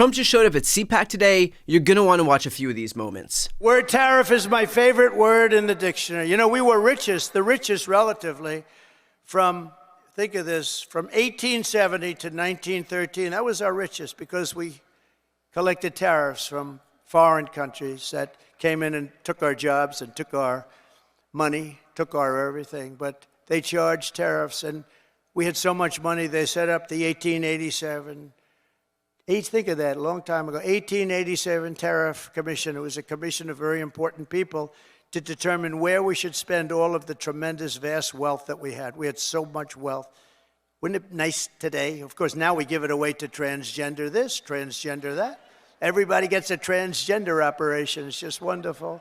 Trump just showed up at CPAC today. You're going to want to watch a few of these moments. Word tariff is my favorite word in the dictionary. You know, we were the richest relatively think of this, from 1870 to 1913. That was our richest because we collected tariffs from foreign countries that came in and took our jobs and took our money, took our everything. But they charged tariffs, and we had so much money, they set up the 1887. Think of that, a long time ago. 1887 Tariff Commission. It was a commission of very important people to determine where we should spend all of the tremendous, vast wealth that we had. We had so much wealth. Wouldn't it be nice today? Of course, now we give it away to transgender this, transgender that. Everybody gets a transgender operation. It's just wonderful.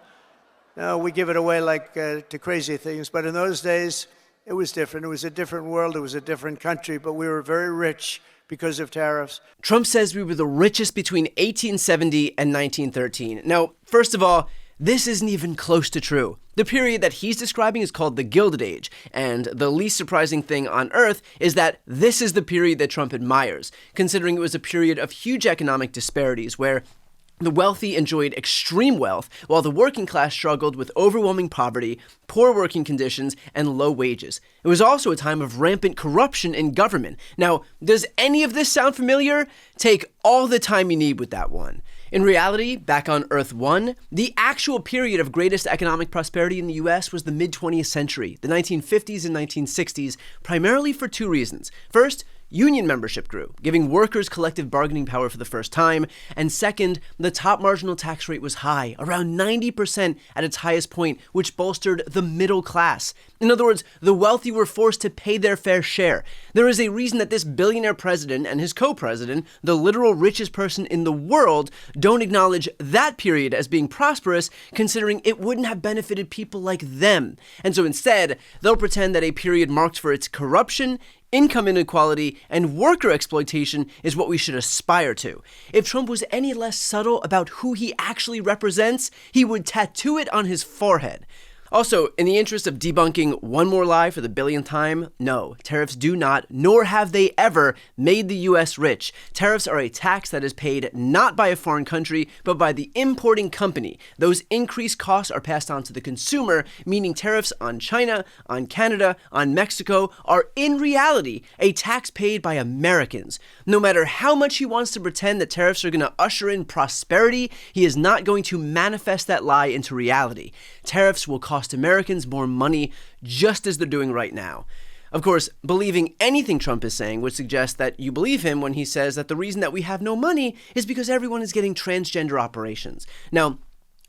No, we give it away like to crazy things. But in those days, it was different. It was a different world. It was a different country. But we were very rich because of tariffs. Trump says we were the richest between 1870 and 1913. Now, first of all, this isn't even close to true. The period that he's describing is called the Gilded Age, and the least surprising thing on earth is that this is the period that Trump admires, considering it was a period of huge economic disparities where the wealthy enjoyed extreme wealth, while the working class struggled with overwhelming poverty, poor working conditions, and low wages. It was also a time of rampant corruption in government. Now, does any of this sound familiar? Take all the time you need with that one. In reality, back on Earth 1, the actual period of greatest economic prosperity in the US was the mid-20th century, the 1950s and 1960s, primarily for two reasons. First, union membership grew, giving workers collective bargaining power for the first time. And second, the top marginal tax rate was high, around 90% at its highest point, which bolstered the middle class. In other words, the wealthy were forced to pay their fair share. There is a reason that this billionaire president and his co-president, the literal richest person in the world, don't acknowledge that period as being prosperous, considering it wouldn't have benefited people like them. And so instead, they'll pretend that a period marked for its corruption, income inequality, and worker exploitation is what we should aspire to. If Trump was any less subtle about who he actually represents, he would tattoo it on his forehead. Also, in the interest of debunking one more lie for the billionth time, no, tariffs do not, nor have they ever, made the U.S. rich. Tariffs are a tax that is paid not by a foreign country, but by the importing company. Those increased costs are passed on to the consumer, meaning tariffs on China, on Canada, on Mexico are in reality a tax paid by Americans. No matter how much he wants to pretend that tariffs are going to usher in prosperity, he is not going to manifest that lie into reality. Tariffs will cost Americans more money, just as they're doing right now. Of course, believing anything Trump is saying would suggest that you believe him when he says that the reason that we have no money is because everyone is getting transgender operations. Now,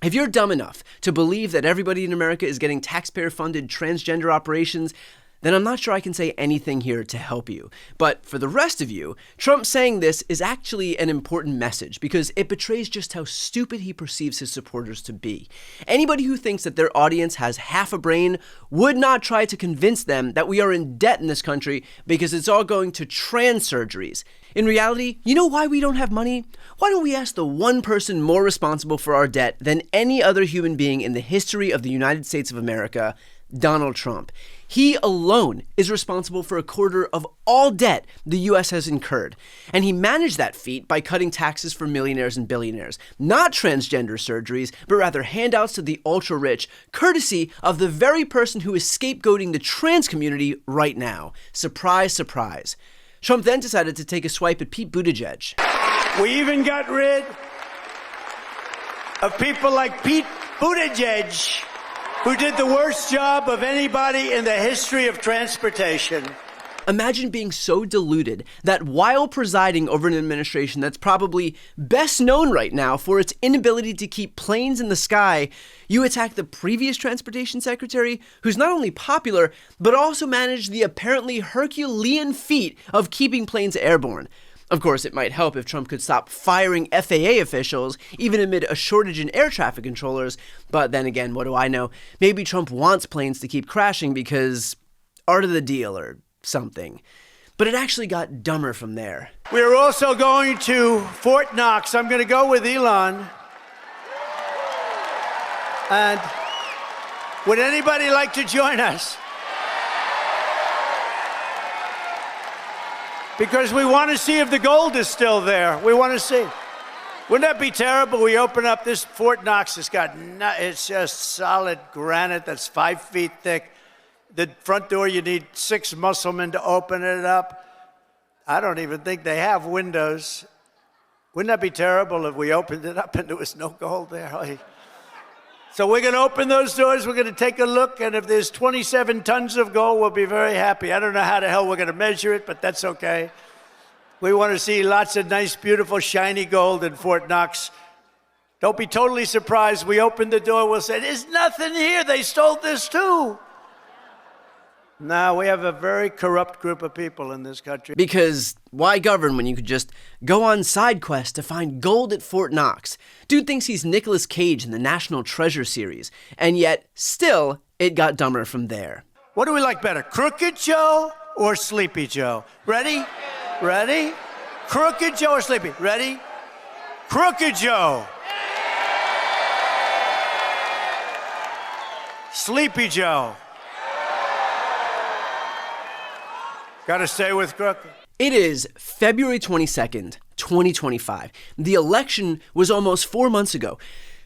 if you're dumb enough to believe that everybody in America is getting taxpayer-funded transgender operations, then I'm not sure I can say anything here to help you. But for the rest of you, Trump saying this is actually an important message because it betrays just how stupid he perceives his supporters to be. Anybody who thinks that their audience has half a brain would not try to convince them that we are in debt in this country because it's all going to trans surgeries. In reality, you know why we don't have money? Why don't we ask the one person more responsible for our debt than any other human being in the history of the United States of America? Donald Trump. He alone is responsible for a quarter of all debt the U.S. has incurred. And he managed that feat by cutting taxes for millionaires and billionaires. Not transgender surgeries, but rather handouts to the ultra-rich, courtesy of the very person who is scapegoating the trans community right now. Surprise, surprise. Trump then decided to take a swipe at Pete Buttigieg. We even got rid of people like Pete Buttigieg, who did the worst job of anybody in the history of transportation. Imagine being so deluded that while presiding over an administration that's probably best known right now for its inability to keep planes in the sky, you attack the previous transportation secretary, who's not only popular, but also managed the apparently Herculean feat of keeping planes airborne. Of course, it might help if Trump could stop firing FAA officials, even amid a shortage in air traffic controllers. But then again, what do I know? Maybe Trump wants planes to keep crashing because art of the deal or something. But it actually got dumber from there. We're also going to Fort Knox. I'm going to go with Elon. And would anybody like to join us? Because we want to see if the gold is still there. We want to see. Wouldn't that be terrible? We open up this Fort Knox. It's just solid granite that's 5 feet thick. The front door, you need 6 musclemen to open it up. I don't even think they have windows. Wouldn't that be terrible if we opened it up and there was no gold there? So we're going to open those doors. We're going to take a look. And if there's 27 tons of gold, we'll be very happy. I don't know how the hell we're going to measure it, but that's okay. We want to see lots of nice, beautiful, shiny gold in Fort Knox. Don't be totally surprised. We open the door, we'll say, there's nothing here. They stole this too. No, we have a very corrupt group of people in this country. Because why govern when you could just go on side quests to find gold at Fort Knox? Dude thinks he's Nicolas Cage in the National Treasure series, and yet, still, it got dumber from there. What do we like better, Crooked Joe or Sleepy Joe? Ready? Ready? Crooked Joe or Sleepy? Ready? Crooked Joe. Sleepy Joe. Gotta stay with Crooked. It is February 22nd, 2025. The election was almost 4 months ago.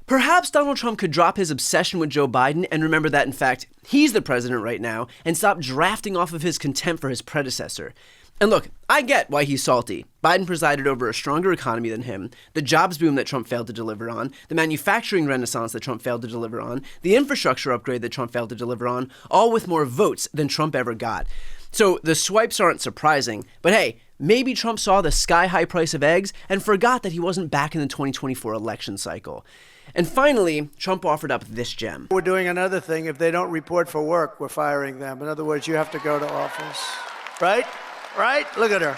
Perhaps Donald Trump could drop his obsession with Joe Biden and remember that, in fact, he's the president right now and stop drafting off of his contempt for his predecessor. And look, I get why he's salty. Biden presided over a stronger economy than him, the jobs boom that Trump failed to deliver on, the manufacturing renaissance that Trump failed to deliver on, the infrastructure upgrade that Trump failed to deliver on, all with more votes than Trump ever got. So the swipes aren't surprising, but hey, maybe Trump saw the sky-high price of eggs and forgot that he wasn't back in the 2024 election cycle. And finally, Trump offered up this gem. We're doing another thing. If they don't report for work, we're firing them. In other words, you have to go to office. Right? Right? Look at her.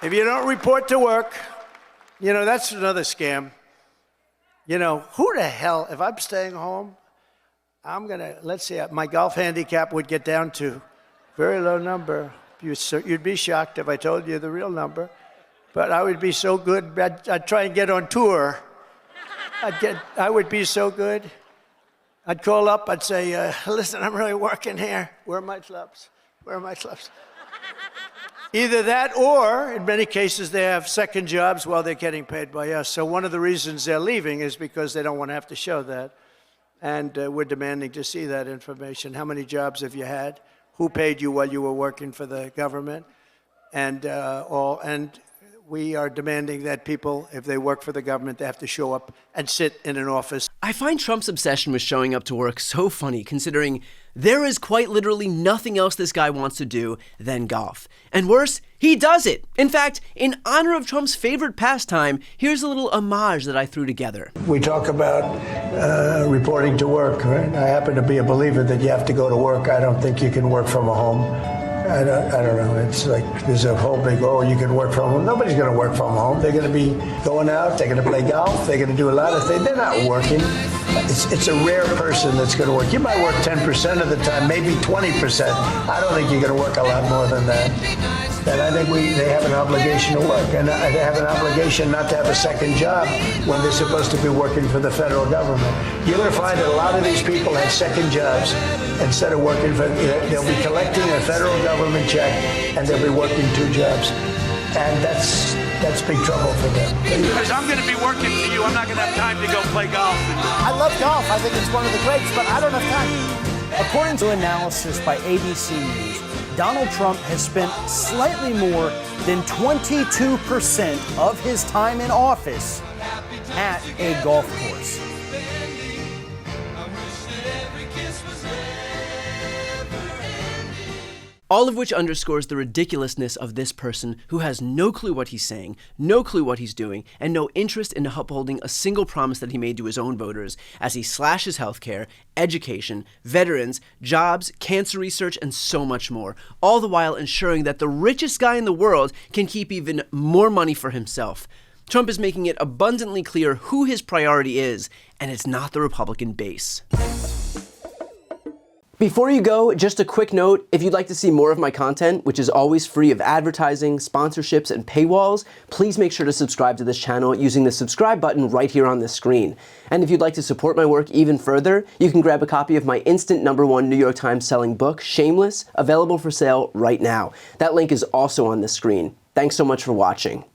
If you don't report to work, that's another scam. Who the hell, if I'm staying home, let's see, my golf handicap would get down to very low number. You'd be shocked if I told you the real number. But I would be so good, I'd try and get on tour. I would be so good. I'd call up, I'd say, listen, I'm really working here. Where are my clubs? Where are my clubs? Either that or, in many cases, they have second jobs while they're getting paid by us. So one of the reasons they're leaving is because they don't want to have to show that. And we're demanding to see that information. How many jobs have you had? Who paid you while you were working for the government? And we are demanding that people, if they work for the government, they have to show up and sit in an office. I find Trump's obsession with showing up to work so funny, considering there is quite literally nothing else this guy wants to do than golf. And worse, he does it. In fact, in honor of Trump's favorite pastime, here's a little homage that I threw together. We talk about reporting to work, right? I happen to be a believer that you have to go to work. I don't think you can work from a home. I don't know. It's like there's a whole big, you can work from home. Nobody's going to work from home. They're going to be going out. They're going to play golf. They're going to do a lot of things. They're not working. It's a rare person that's going to work. You might work 10% of the time, maybe 20%. I don't think you're going to work a lot more than that. And I think they have an obligation to work. And they have an obligation not to have a second job when they're supposed to be working for the federal government. You're going to find that a lot of these people have second jobs. Instead of working they'll be collecting a federal government check and they'll be working 2 jobs. And that's big trouble for them. Because I'm going to be working for you. I'm not going to have time to go play golf. I love golf. I think it's one of the greats, but I don't have time. According to analysis by ABC News, Donald Trump has spent slightly more than 22% of his time in office at a golf course. All of which underscores the ridiculousness of this person who has no clue what he's saying, no clue what he's doing, and no interest in upholding a single promise that he made to his own voters as he slashes healthcare, education, veterans, jobs, cancer research, and so much more, all the while ensuring that the richest guy in the world can keep even more money for himself. Trump is making it abundantly clear who his priority is, and it's not the Republican base. Before you go, just a quick note, if you'd like to see more of my content, which is always free of advertising, sponsorships, and paywalls, please make sure to subscribe to this channel using the subscribe button right here on the screen. And if you'd like to support my work even further, you can grab a copy of my instant #1 New York Times selling book, Shameless, available for sale right now. That link is also on the screen. Thanks so much for watching.